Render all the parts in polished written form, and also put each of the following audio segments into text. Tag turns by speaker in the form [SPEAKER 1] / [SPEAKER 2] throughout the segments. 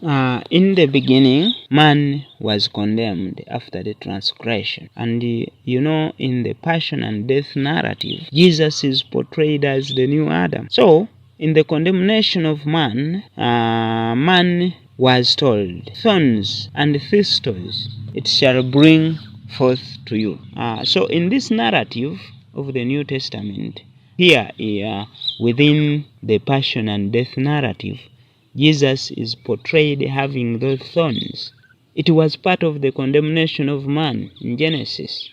[SPEAKER 1] In the beginning, man was condemned after the transgression. And in the passion and death narrative, Jesus is portrayed as the new Adam. So, in the condemnation of man, man was told, thorns and thistles it shall bring forth to you. So, in this narrative of the New Testament, here within the passion and death narrative, Jesus is portrayed having those thorns. It was part of the condemnation of man in Genesis.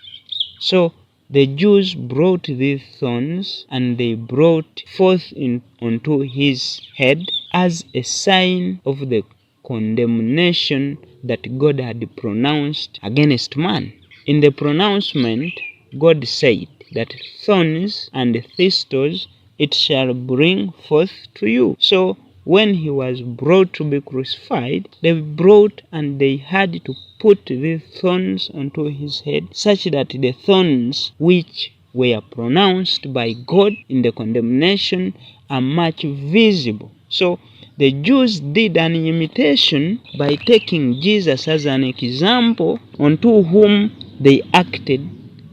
[SPEAKER 1] So the Jews brought these thorns and they brought forth onto his head as a sign of the condemnation that God had pronounced against man. In the pronouncement, God said that thorns and thistles it shall bring forth to you. So when he was brought to be crucified, they brought and they had to put these thorns onto his head, such that the thorns which were pronounced by God in the condemnation are much visible. So the Jews did an imitation by taking Jesus as an example unto whom they acted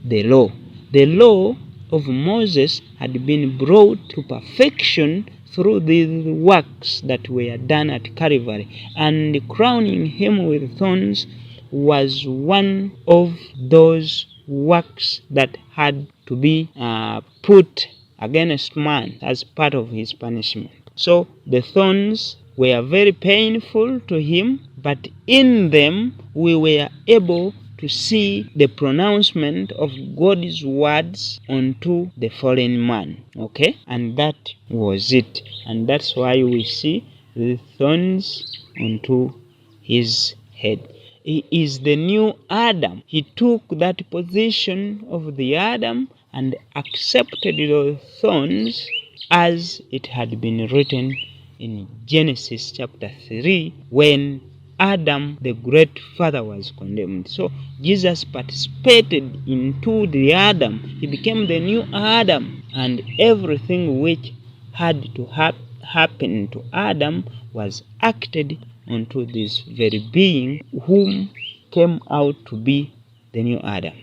[SPEAKER 1] the law. The law of Moses had been brought to perfection through these works that were done at Calvary, and crowning him with thorns was one of those works that had to be put against man as part of his punishment. So the thorns were very painful to him, but in them we were able to see the pronouncement of God's words unto the fallen man. Okay? And that was it. And that's why we see the thorns unto his head. He is the new Adam. He took that position of the Adam and accepted those thorns as it had been written in Genesis chapter 3 when Adam, the great father, was condemned. So Jesus participated into the Adam. He became the new Adam, and everything which had to happen to Adam was acted unto this very being whom came out to be the new Adam.